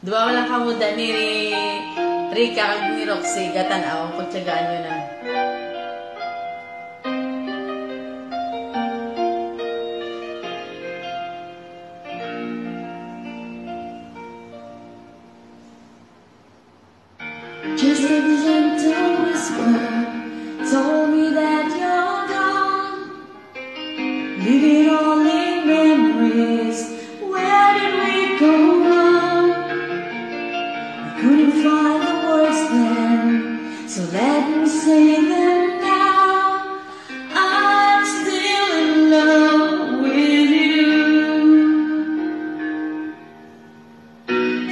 Dua walang kamuda ni Rika kag ni Roxy gatanaw pagtiyagaan nyo na. Just a gentle whisper told me that you're gone, leaving only memories. Where did we go wrong? I couldn't find the words then, so let me say them now. I'm still in love with you.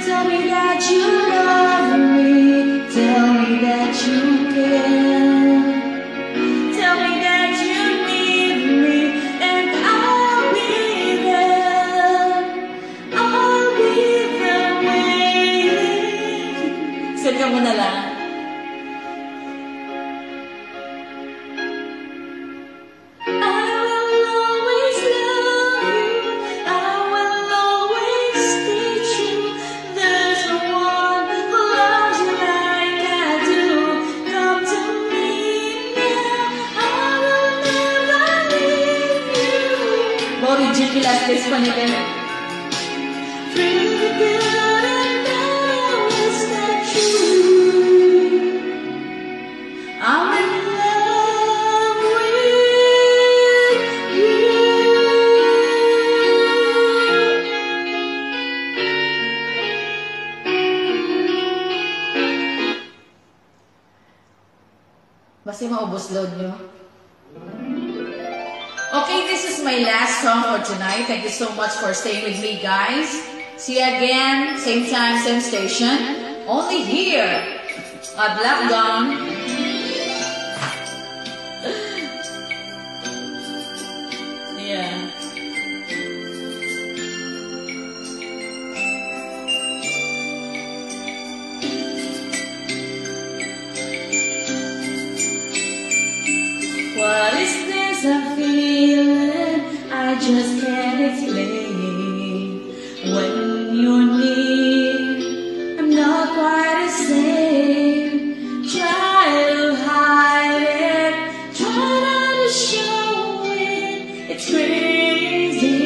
Tell me that you love me. Tell me that you care. Tell me that you need me, and I'll be there. I'll be there waiting. Send ka muna lang. I will always love you. I will always stay true. There's no one who loves you like I do. Come to me now. I will never leave you. Bori G last days pa niya ganun. Through the good and bad, is that true? I'm in love with you. Basta maubos load nyo. Okay, this is my last song for tonight. Thank you so much for staying with me, guys. See you again, same time, same station. Only here at Black Dawn. Yeah. What is this I'm feeling? I just can't explain. When you're near, I'm not quite the same. Try to hide it, try not to show it. It's crazy.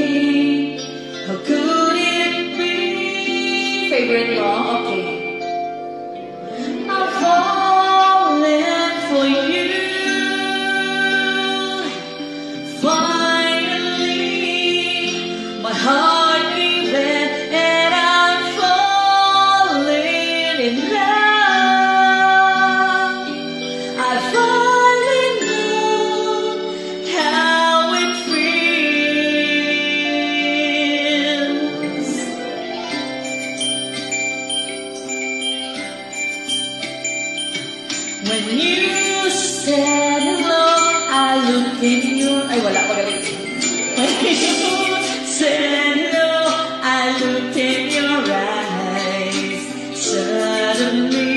How could it be? Favorite mo? Okay. I'm falling for you. Finally, my heart gave in, and I'm falling in love. I finally know how it feels. When you said hello, I looked in your Ay, wala pa galing. When you said hello, I looked in your eyes. Suddenly,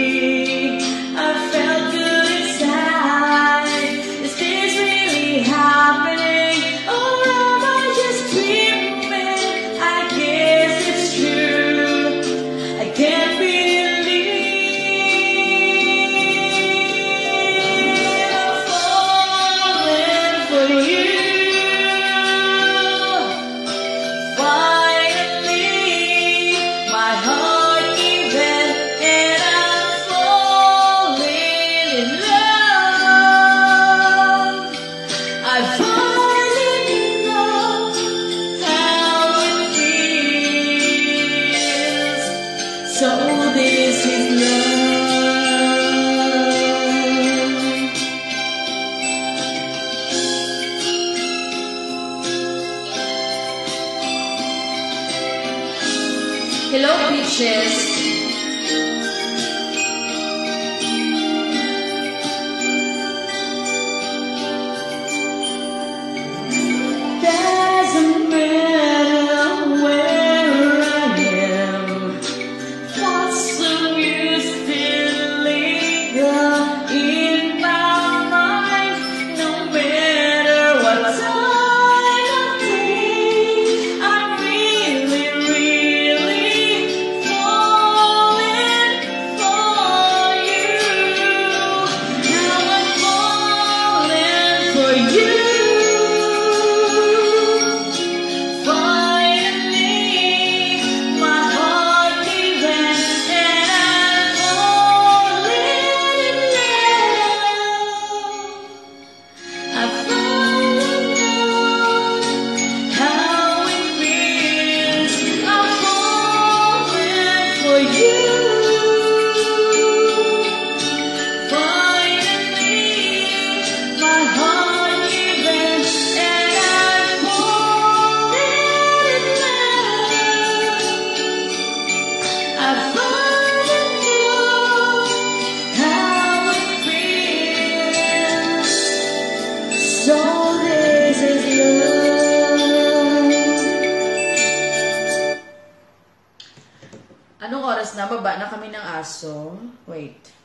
I felt good inside. Is this really happening, or am I just dreaming? I guess it's true. I can't believe I'm falling for you. Finally, my heart gave in, and I'm falling in love. I finally know how it feels. So this is love. Hello, bitches. Doesn't matter where I am, thoughts of you still linger in my mind. No matter what time of day, I'm really, really Bababa na kami ng aso. Wait.